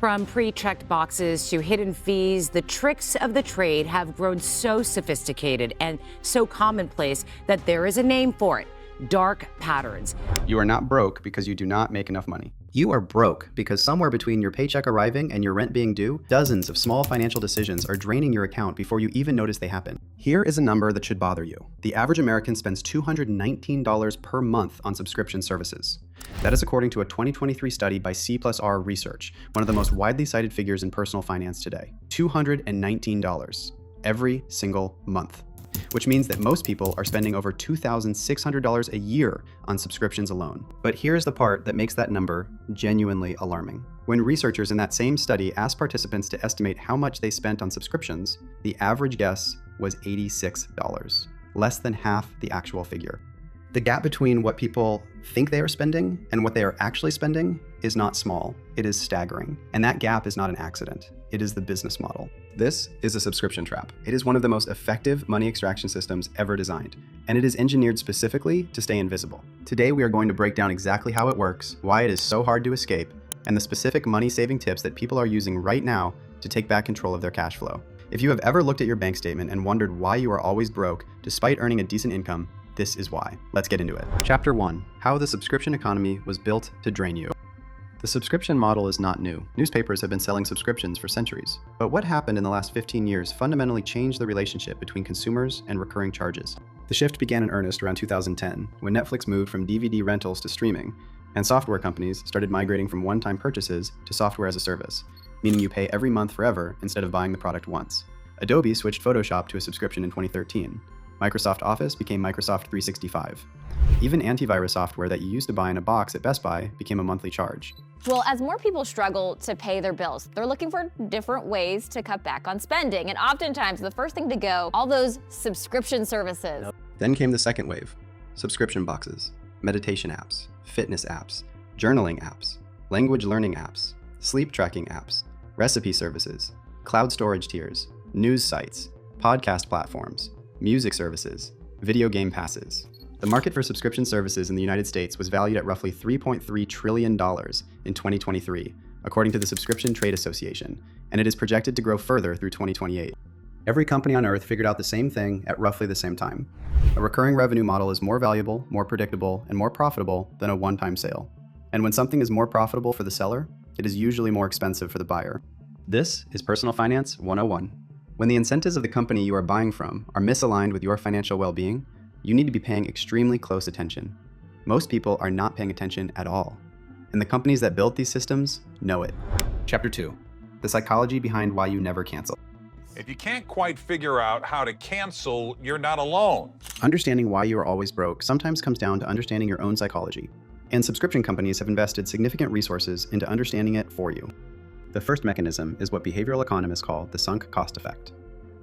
From pre-checked boxes to hidden fees, the tricks of the trade have grown so sophisticated and so commonplace that there is a name for it: dark patterns. You are not broke because you do not make enough money. You are broke because somewhere between your paycheck arriving and your rent being due, dozens of small financial decisions are draining your account before you even notice they happen. Here is a number that should bother you. The average American spends $219 per month on subscription services. That is according to a 2023 study by C+R Research, one of the most widely cited figures in personal finance today. $219 every single month, which means that most people are spending over $2,600 a year on subscriptions alone. But here's the part that makes that number genuinely alarming. When researchers in that same study asked participants to estimate how much they spent on subscriptions, the average guess was $86, less than half the actual figure. The gap between what people think they are spending and what they are actually spending is not small, it is staggering. And that gap is not an accident, it is the business model. This is a subscription trap. It is one of the most effective money extraction systems ever designed, and it is engineered specifically to stay invisible. Today we are going to break down exactly how it works, why it is so hard to escape, and the specific money-saving tips that people are using right now to take back control of their cash flow. If you have ever looked at your bank statement and wondered why you are always broke despite earning a decent income, this is why. Let's get into it. Chapter 1. How the subscription economy was built to drain you. The subscription model is not new. Newspapers have been selling subscriptions for centuries. But what happened in the last 15 years fundamentally changed the relationship between consumers and recurring charges. The shift began in earnest around 2010, when Netflix moved from DVD rentals to streaming, and software companies started migrating from one-time purchases to software as a service, meaning you pay every month forever instead of buying the product once. Adobe switched Photoshop to a subscription in 2013. Microsoft Office became Microsoft 365. Even antivirus software that you used to buy in a box at Best Buy became a monthly charge. Well, as more people struggle to pay their bills, they're looking for different ways to cut back on spending. And oftentimes, the first thing to go, all those subscription services. Then came the second wave: subscription boxes, meditation apps, fitness apps, journaling apps, language learning apps, sleep tracking apps, recipe services, cloud storage tiers, news sites, podcast platforms, music services, video game passes. The market for subscription services in the United States was valued at roughly $3.3 trillion in 2023, according to the Subscription Trade Association, and it is projected to grow further through 2028. Every company on earth figured out the same thing at roughly the same time. A recurring revenue model is more valuable, more predictable, and more profitable than a one-time sale. And when something is more profitable for the seller, it is usually more expensive for the buyer. This is Personal Finance 101. When the incentives of the company you are buying from are misaligned with your financial well-being, you need to be paying extremely close attention. Most people are not paying attention at all, and the companies that built these systems know it. Chapter 2. The psychology behind why you never cancel. If you can't quite figure out how to cancel, you're not alone. Understanding why you are always broke sometimes comes down to understanding your own psychology, and subscription companies have invested significant resources into understanding it for you. The first mechanism is what behavioral economists call the sunk cost effect.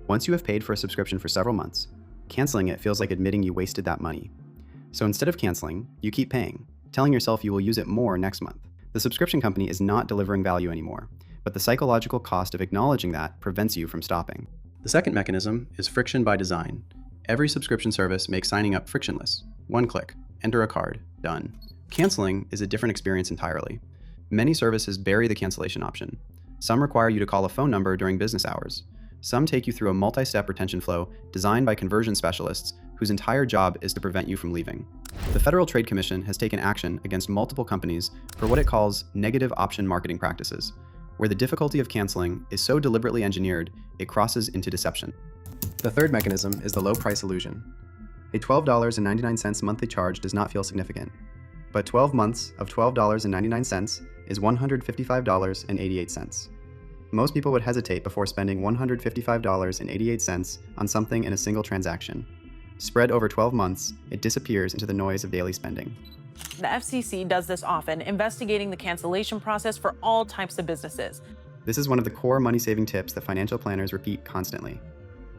Once you have paid for a subscription for several months, canceling it feels like admitting you wasted that money. So instead of canceling, you keep paying, telling yourself you will use it more next month. The subscription company is not delivering value anymore, but the psychological cost of acknowledging that prevents you from stopping. The second mechanism is friction by design. Every subscription service makes signing up frictionless. One click, enter a card, done. Canceling is a different experience entirely. Many services bury the cancellation option. Some require you to call a phone number during business hours. Some take you through a multi-step retention flow designed by conversion specialists whose entire job is to prevent you from leaving. The Federal Trade Commission has taken action against multiple companies for what it calls negative option marketing practices, where the difficulty of canceling is so deliberately engineered it crosses into deception. The third mechanism is the low price illusion. A $12.99 monthly charge does not feel significant, but 12 months of $12.99 is $155.88. Most people would hesitate before spending $155.88 on something in a single transaction. Spread over 12 months, it disappears into the noise of daily spending. The FCC does this often, investigating the cancellation process for all types of businesses. This is one of the core money-saving tips that financial planners repeat constantly.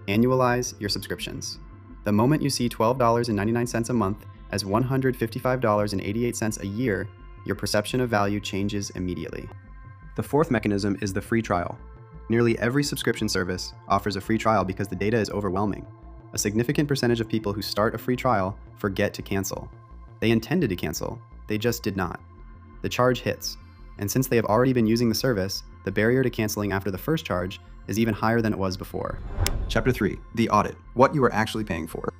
Annualize your subscriptions. The moment you see $12.99 a month as $155.88 a year, your perception of value changes immediately. The fourth mechanism is the free trial. Nearly every subscription service offers a free trial because the data is overwhelming. A significant percentage of people who start a free trial forget to cancel. They intended to cancel, they just did not. The charge hits. And since they have already been using the service, the barrier to canceling after the first charge is even higher than it was before. Chapter 3, the audit, what you are actually paying for.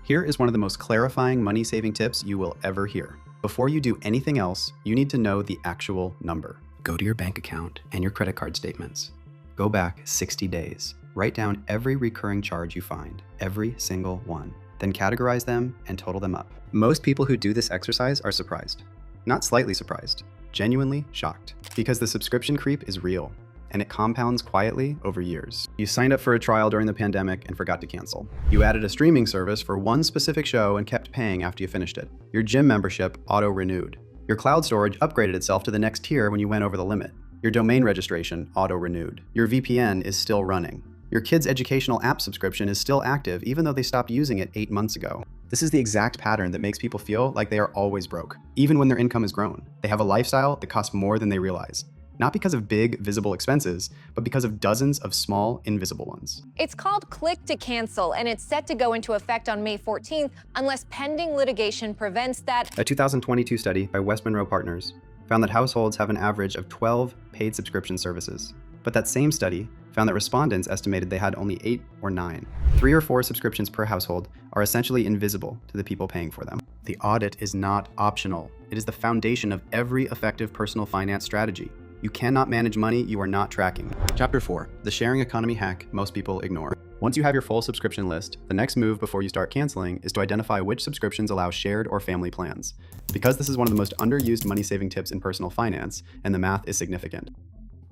Here is one of the most clarifying money-saving tips you will ever hear. Before you do anything else, you need to know the actual number. Go to your bank account and your credit card statements. Go back 60 days. Write down every recurring charge you find, every single one. Then categorize them and total them up. Most people who do this exercise are surprised. Not slightly surprised, genuinely shocked. Because the subscription creep is real, and it compounds quietly over years. You signed up for a trial during the pandemic and forgot to cancel. You added a streaming service for one specific show and kept paying after you finished it. Your gym membership auto-renewed. Your cloud storage upgraded itself to the next tier when you went over the limit. Your domain registration auto-renewed. Your VPN is still running. Your kid's educational app subscription is still active even though they stopped using it 8 months ago. This is the exact pattern that makes people feel like they are always broke, even when their income has grown. They have a lifestyle that costs more than they realize. Not because of big, visible expenses, but because of dozens of small, invisible ones. It's called Click to Cancel, and it's set to go into effect on May 14th unless pending litigation prevents that. A 2022 study by West Monroe Partners found that households have an average of 12 paid subscription services. But that same study found that respondents estimated they had only 8 or 9. 3 or 4 subscriptions per household are essentially invisible to the people paying for them. The audit is not optional. It is the foundation of every effective personal finance strategy. You cannot manage money you are not tracking. Chapter 4, the sharing economy hack most people ignore. Once you have your full subscription list, the next move before you start canceling is to identify which subscriptions allow shared or family plans. Because this is one of the most underused money-saving tips in personal finance, and the math is significant.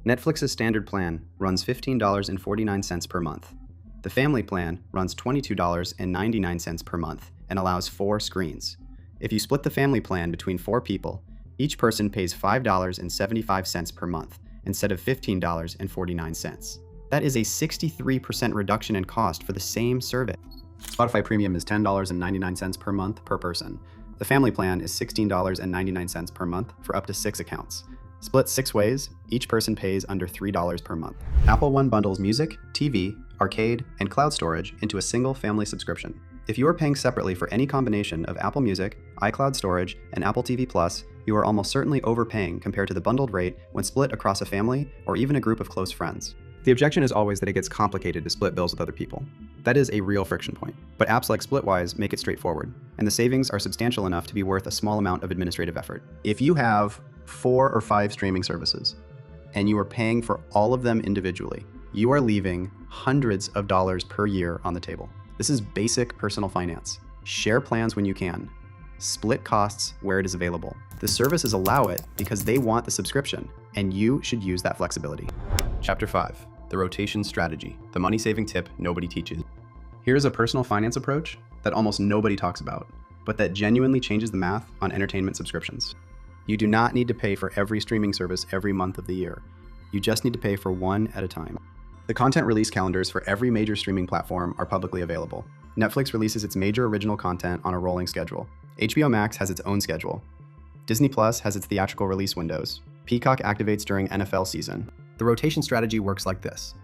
Netflix's standard plan runs $15.49 per month. The family plan runs $22.99 per month and allows 4 screens. If you split the family plan between 4 people, each person pays $5.75 per month instead of $15.49. That is a 63% reduction in cost for the same service. Spotify Premium is $10.99 per month per person. The family plan is $16.99 per month for up to 6 accounts. Split 6 ways, each person pays under $3 per month. Apple One bundles music, TV, arcade, and cloud storage into a single family subscription. If you are paying separately for any combination of Apple Music, iCloud storage, and Apple TV Plus, you are almost certainly overpaying compared to the bundled rate when split across a family or even a group of close friends. The objection is always that it gets complicated to split bills with other people. That is a real friction point, but apps like Splitwise make it straightforward, and the savings are substantial enough to be worth a small amount of administrative effort. If you have 4 or 5 streaming services, and you are paying for all of them individually, you are leaving hundreds of dollars per year on the table. This is basic personal finance. Share plans when you can. Split costs where it is available. The services allow it because they want the subscription, and you should use that flexibility. Chapter 5, the rotation strategy, the money-saving tip nobody teaches. Here's a personal finance approach that almost nobody talks about, but that genuinely changes the math on entertainment subscriptions. You do not need to pay for every streaming service every month of the year. You just need to pay for one at a time. The content release calendars for every major streaming platform are publicly available. Netflix releases its major original content on a rolling schedule. HBO Max has its own schedule. Disney Plus has its theatrical release windows. Peacock activates during NFL season. The rotation strategy works like this.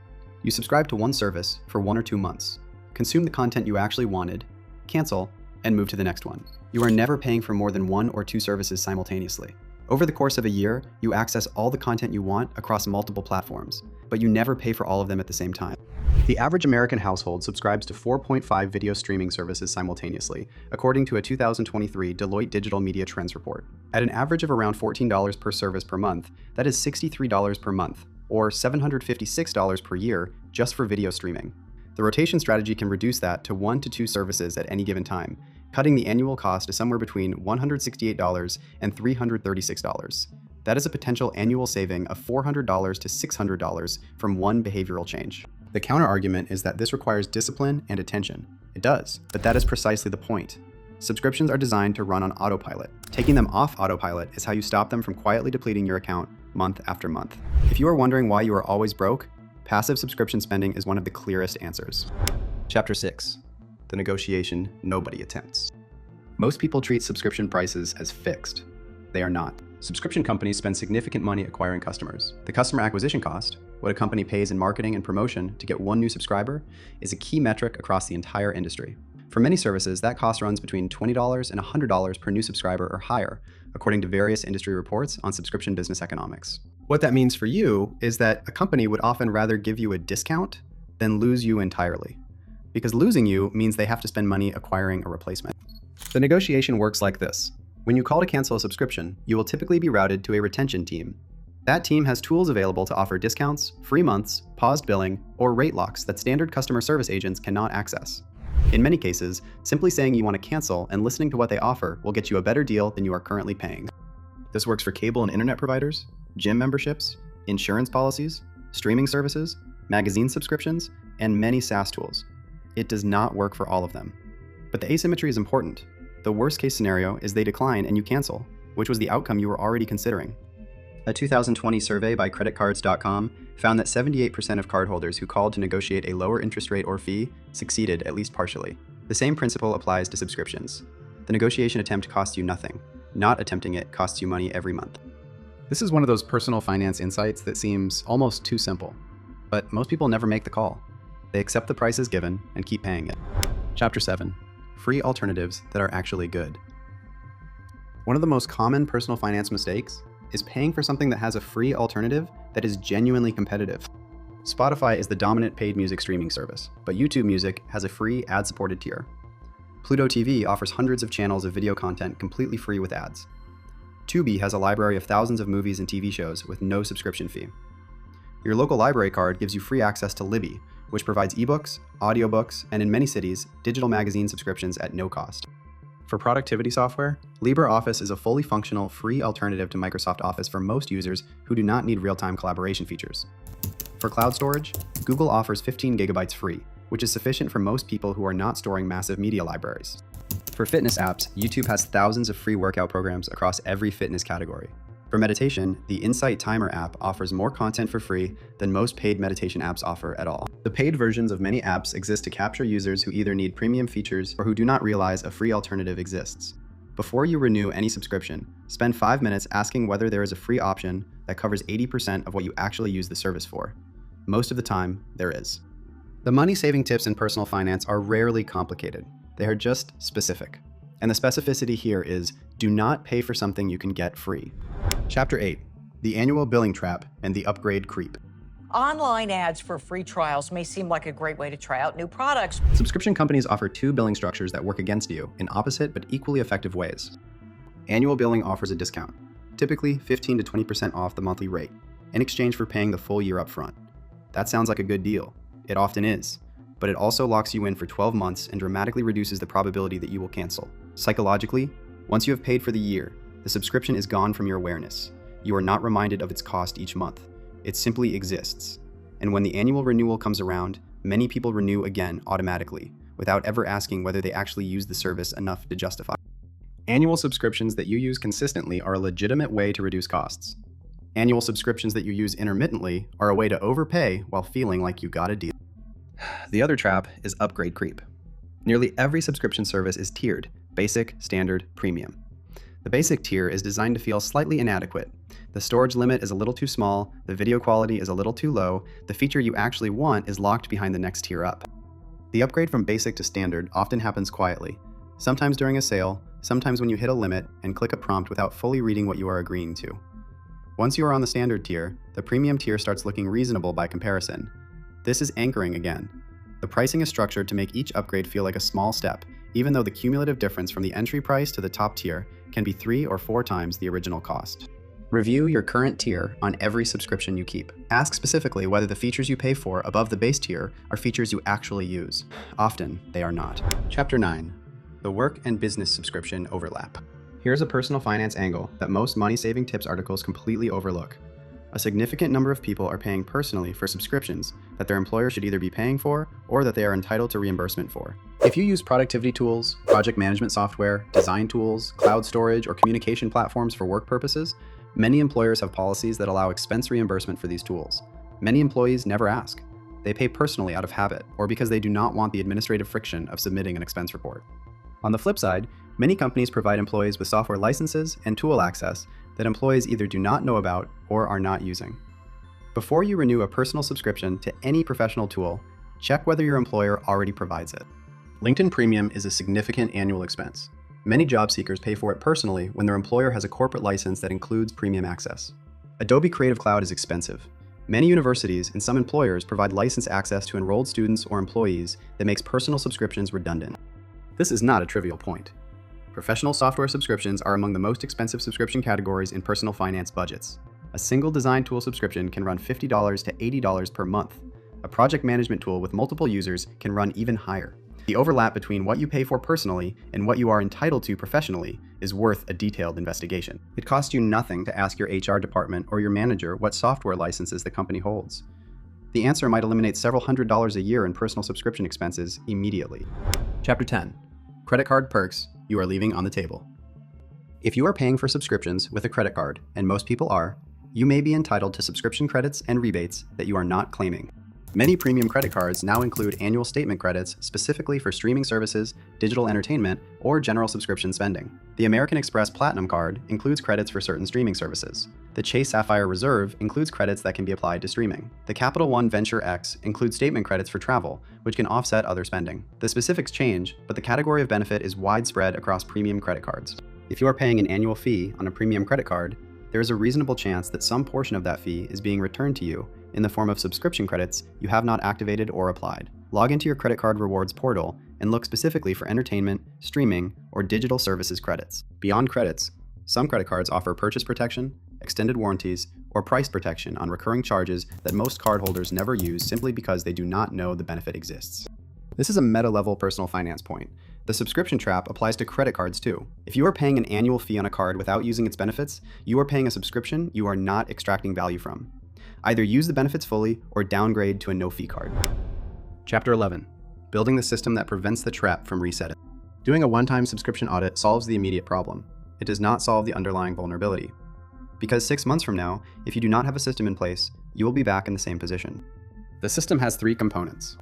You subscribe to one service for 1 or 2 months, consume the content you actually wanted, cancel, and move to the next one. You are never paying for more than 1 or 2 services simultaneously. Over the course of a year, you access all the content you want across multiple platforms, but you never pay for all of them at the same time. The average American household subscribes to 4.5 video streaming services simultaneously, according to a 2023 Deloitte Digital Media Trends report. At an average of around $14 per service per month, that is $63 per month, or $756 per year just for video streaming. The rotation strategy can reduce that to 1 to 2 services at any given time, cutting the annual cost to somewhere between $168 and $336. That is a potential annual saving of $400 to $600 from one behavioral change. The counter-argument is that this requires discipline and attention. It does, but that is precisely the point. Subscriptions are designed to run on autopilot. Taking them off autopilot is how you stop them from quietly depleting your account month after month. If you are wondering why you are always broke, passive subscription spending is one of the clearest answers. Chapter 6, the negotiation nobody attempts. Most people treat subscription prices as fixed. They are not. Subscription companies spend significant money acquiring customers. The customer acquisition cost, what a company pays in marketing and promotion to get one new subscriber, is a key metric across the entire industry. For many services, that cost runs between $20 and $100 per new subscriber or higher, according to various industry reports on subscription business economics. What that means for you is that a company would often rather give you a discount than lose you entirely, because losing you means they have to spend money acquiring a replacement. The negotiation works like this. When you call to cancel a subscription, you will typically be routed to a retention team. That team has tools available to offer discounts, free months, paused billing, or rate locks that standard customer service agents cannot access. In many cases, simply saying you want to cancel and listening to what they offer will get you a better deal than you are currently paying. This works for cable and internet providers, gym memberships, insurance policies, streaming services, magazine subscriptions, and many SaaS tools. It does not work for all of them. But the asymmetry is important. The worst case scenario is they decline and you cancel, which was the outcome you were already considering. A 2020 survey by creditcards.com found that 78% of cardholders who called to negotiate a lower interest rate or fee succeeded at least partially. The same principle applies to subscriptions. The negotiation attempt costs you nothing. Not attempting it costs you money every month. This is one of those personal finance insights that seems almost too simple, but most people never make the call. They accept the prices given and keep paying it. Chapter 7. Free alternatives that are actually good. One of the most common personal finance mistakes is paying for something that has a free alternative that is genuinely competitive. Spotify is the dominant paid music streaming service, but YouTube Music has a free ad-supported tier. Pluto TV offers hundreds of channels of video content completely free with ads. Tubi has a library of thousands of movies and TV shows with no subscription fee. Your local library card gives you free access to Libby, which provides ebooks, audiobooks, and in many cities, digital magazine subscriptions at no cost. For productivity software, LibreOffice is a fully functional, free alternative to Microsoft Office for most users who do not need real-time collaboration features. For cloud storage, Google offers 15 gigabytes free, which is sufficient for most people who are not storing massive media libraries. For fitness apps, YouTube has thousands of free workout programs across every fitness category. For meditation, the Insight Timer app offers more content for free than most paid meditation apps offer at all. The paid versions of many apps exist to capture users who either need premium features or who do not realize a free alternative exists. Before you renew any subscription, spend 5 minutes asking whether there is a free option that covers 80% of what you actually use the service for. Most of the time, there is. The money-saving tips in personal finance are rarely complicated. They are just specific. And the specificity here is, do not pay for something you can get free. Chapter 8. The Annual Billing Trap and the Upgrade Creep. Online ads for free trials may seem like a great way to try out new products. Subscription companies offer two billing structures that work against you in opposite but equally effective ways. Annual billing offers a discount, typically 15 to 20% off the monthly rate, in exchange for paying the full year up front. That sounds like a good deal. It often is, but it also locks you in for 12 months and dramatically reduces the probability that you will cancel. Psychologically, once you have paid for the year, the subscription is gone from your awareness. You are not reminded of its cost each month. It simply exists. And when the annual renewal comes around, many people renew again automatically, without ever asking whether they actually use the service enough to justify. Annual subscriptions that you use consistently are a legitimate way to reduce costs. Annual subscriptions that you use intermittently are a way to overpay while feeling like you got a deal. The other trap is upgrade creep. Nearly every subscription service is tiered: basic, standard, premium. The basic tier is designed to feel slightly inadequate. The storage limit is a little too small, the video quality is a little too low, the feature you actually want is locked behind the next tier up. The upgrade from basic to standard often happens quietly, sometimes during a sale, sometimes when you hit a limit and click a prompt without fully reading what you are agreeing to. Once you are on the standard tier, the premium tier starts looking reasonable by comparison. This is anchoring again. The pricing is structured to make each upgrade feel like a small step, even though the cumulative difference from the entry price to the top tier can be 3 or 4 times the original cost. Review your current tier on every subscription you keep. Ask specifically whether the features you pay for above the base tier are features you actually use. Often, they are not. Chapter 9. The Work and Business Subscription Overlap. Here's a personal finance angle that most money-saving tips articles completely overlook. A significant number of people are paying personally for subscriptions that their employer should either be paying for or that they are entitled to reimbursement for. If you use productivity tools, project management software, design tools, cloud storage, or communication platforms for work purposes, many employers have policies that allow expense reimbursement for these tools. Many employees never ask. They pay personally out of habit or because they do not want the administrative friction of submitting an expense report. On the flip side, many companies provide employees with software licenses and tool access that employees either do not know about or are not using. Before you renew a personal subscription to any professional tool, check whether your employer already provides it. LinkedIn Premium is a significant annual expense. Many job seekers pay for it personally when their employer has a corporate license that includes premium access. Adobe Creative Cloud is expensive. Many universities and some employers provide license access to enrolled students or employees that makes personal subscriptions redundant. This is not a trivial point. Professional software subscriptions are among the most expensive subscription categories in personal finance budgets. A single design tool subscription can run $50 to $80 per month. A project management tool with multiple users can run even higher. The overlap between what you pay for personally and what you are entitled to professionally is worth a detailed investigation. It costs you nothing to ask your HR department or your manager what software licenses the company holds. The answer might eliminate several $100s a year in personal subscription expenses immediately. Chapter 10. Credit card perks you are leaving on the table. If you are paying for subscriptions with a credit card, and most people are, you may be entitled to subscription credits and rebates that you are not claiming. Many premium credit cards now include annual statement credits specifically for streaming services, digital entertainment, or general subscription spending. The American Express Platinum Card includes credits for certain streaming services. The Chase Sapphire Reserve includes credits that can be applied to streaming. The Capital One Venture X includes statement credits for travel, which can offset other spending. The specifics change, but the category of benefit is widespread across premium credit cards. If you are paying an annual fee on a premium credit card, there is a reasonable chance that some portion of that fee is being returned to you in the form of subscription credits you have not activated or applied. Log into your credit card rewards portal and look specifically for entertainment, streaming, or digital services credits. Beyond credits, some credit cards offer purchase protection, extended warranties, or price protection on recurring charges that most cardholders never use simply because they do not know the benefit exists. This is a meta-level personal finance point. The subscription trap applies to credit cards too. If you are paying an annual fee on a card without using its benefits, you are paying a subscription you are not extracting value from. Either use the benefits fully or downgrade to a no-fee card. Chapter 11. Building the system that prevents the trap from resetting. Doing a one-time subscription audit solves the immediate problem. It does not solve the underlying vulnerability. Because 6 months from now, if you do not have a system in place, you will be back in the same position. The system has 3 components.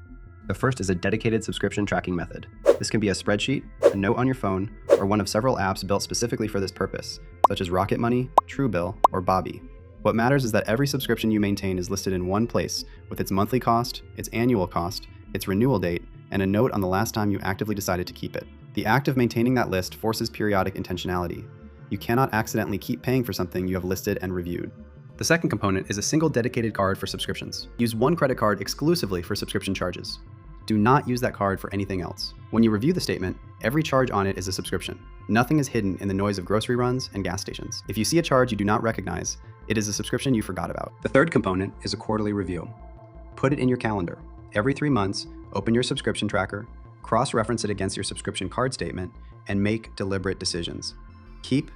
The first is a dedicated subscription tracking method. This can be a spreadsheet, a note on your phone, or one of several apps built specifically for this purpose, such as Rocket Money, Truebill, or Bobby. What matters is that every subscription you maintain is listed in one place with its monthly cost, its annual cost, its renewal date, and a note on the last time you actively decided to keep it. The act of maintaining that list forces periodic intentionality. You cannot accidentally keep paying for something you have listed and reviewed. The second component is a single dedicated card for subscriptions. Use one credit card exclusively for subscription charges. Do not use that card for anything else. When you review the statement, every charge on it is a subscription. Nothing is hidden in the noise of grocery runs and gas stations. If you see a charge you do not recognize, it is a subscription you forgot about. The third component is a quarterly review. Put it in your calendar. Every 3 months, open your subscription tracker, cross-reference it against your subscription card statement, and make deliberate decisions. Keep,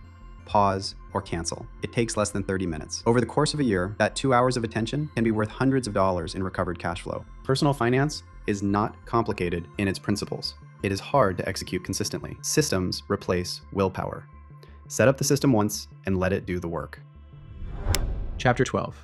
pause, or cancel. It takes less than 30 minutes. Over the course of a year, that 2 hours of attention can be worth hundreds of dollars in recovered cash flow. Personal finance is not complicated in its principles. It is hard to execute consistently. Systems replace willpower. Set up the system once and let it do the work. Chapter 12.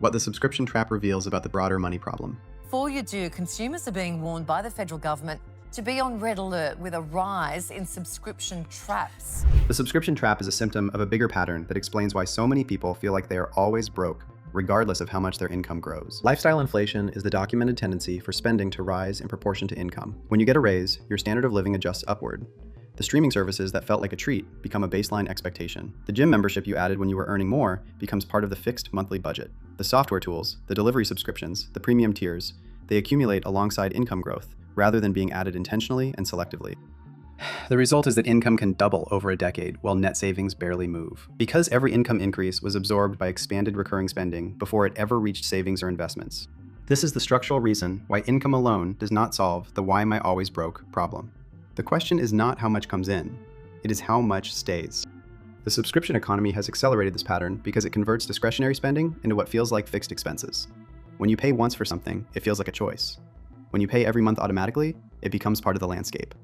What the subscription trap reveals about the broader money problem. Before you do, consumers are being warned by the federal government to be on red alert with a rise in subscription traps. The subscription trap is a symptom of a bigger pattern that explains why so many people feel like they are always broke, regardless of how much their income grows. Lifestyle inflation is the documented tendency for spending to rise in proportion to income. When you get a raise, your standard of living adjusts upward. The streaming services that felt like a treat become a baseline expectation. The gym membership you added when you were earning more becomes part of the fixed monthly budget. The software tools, the delivery subscriptions, the premium tiers, they accumulate alongside income growth, rather than being added intentionally and selectively. The result is that income can double over a decade while net savings barely move. Because every income increase was absorbed by expanded recurring spending before it ever reached savings or investments. This is the structural reason why income alone does not solve the why am I always broke problem. The question is not how much comes in, it is how much stays. The subscription economy has accelerated this pattern because it converts discretionary spending into what feels like fixed expenses. When you pay once for something, it feels like a choice. When you pay every month automatically, it becomes part of the landscape.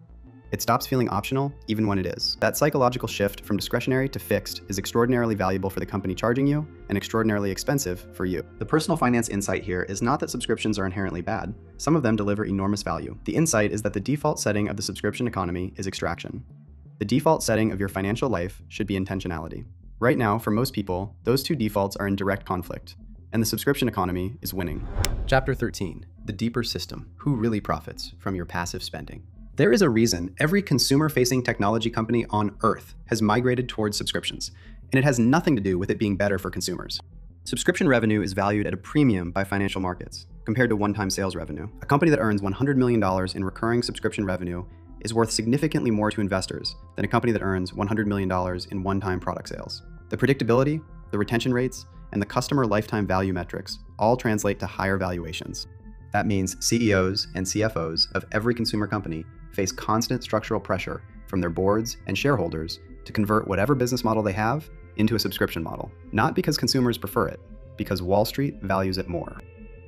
It stops feeling optional, even when it is. That psychological shift from discretionary to fixed is extraordinarily valuable for the company charging you and extraordinarily expensive for you. The personal finance insight here is not that subscriptions are inherently bad. Some of them deliver enormous value. The insight is that the default setting of the subscription economy is extraction. The default setting of your financial life should be intentionality. Right now, for most people, those two defaults are in direct conflict, and the subscription economy is winning. Chapter 13. The deeper system. Who really profits from your passive spending? There is a reason every consumer-facing technology company on Earth has migrated towards subscriptions, and it has nothing to do with it being better for consumers. Subscription revenue is valued at a premium by financial markets compared to one-time sales revenue. A company that earns $100 million in recurring subscription revenue is worth significantly more to investors than a company that earns $100 million in one-time product sales. The predictability, the retention rates, and the customer lifetime value metrics all translate to higher valuations. That means CEOs and CFOs of every consumer company face constant structural pressure from their boards and shareholders to convert whatever business model they have into a subscription model, not because consumers prefer it, because Wall Street values it more.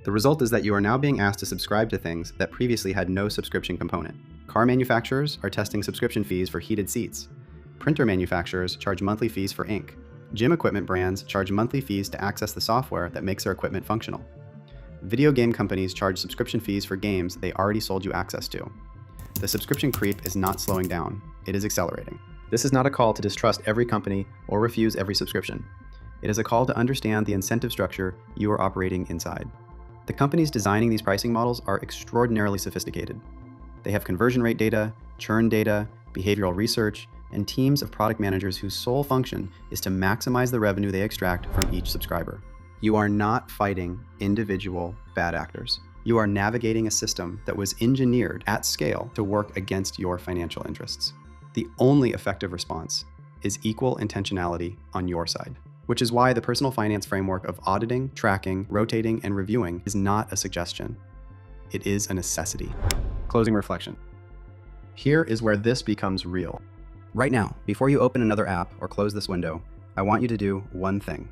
The result is that you are now being asked to subscribe to things that previously had no subscription component. Car manufacturers are testing subscription fees for heated seats. Printer manufacturers charge monthly fees for ink. Gym equipment brands charge monthly fees to access the software that makes their equipment functional. Video game companies charge subscription fees for games they already sold you access to. The subscription creep is not slowing down, it is accelerating. This is not a call to distrust every company or refuse every subscription. It is a call to understand the incentive structure you are operating inside. The companies designing these pricing models are extraordinarily sophisticated. They have conversion rate data, churn data, behavioral research, and teams of product managers whose sole function is to maximize the revenue they extract from each subscriber. You are not fighting individual bad actors. You are navigating a system that was engineered at scale to work against your financial interests. The only effective response is equal intentionality on your side, which is why the personal finance framework of auditing, tracking, rotating, and reviewing is not a suggestion. It is a necessity. Closing reflection. Here is where this becomes real. Right now, before you open another app or close this window, I want you to do one thing.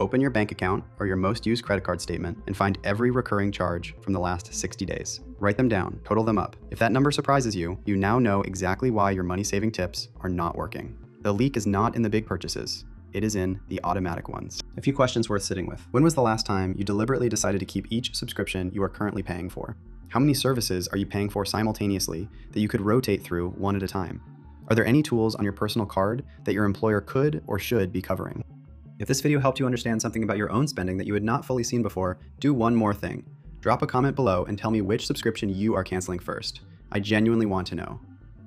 Open your bank account or your most used credit card statement and find every recurring charge from the last 60 days. Write them down, total them up. If that number surprises you, you now know exactly why your money-saving tips are not working. The leak is not in the big purchases. It is in the automatic ones. A few questions worth sitting with. When was the last time you deliberately decided to keep each subscription you are currently paying for? How many services are you paying for simultaneously that you could rotate through one at a time? Are there any tools on your personal card that your employer could or should be covering? If this video helped you understand something about your own spending that you had not fully seen before, do one more thing. Drop a comment below and tell me which subscription you are canceling first. I genuinely want to know.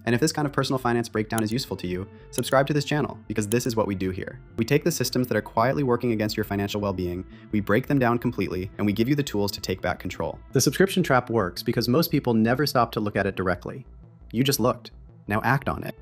And if this kind of personal finance breakdown is useful to you, subscribe to this channel, because this is what we do here. We take the systems that are quietly working against your financial well-being, we break them down completely, and we give you the tools to take back control. The subscription trap works because most people never stop to look at it directly. You just looked. Now act on it.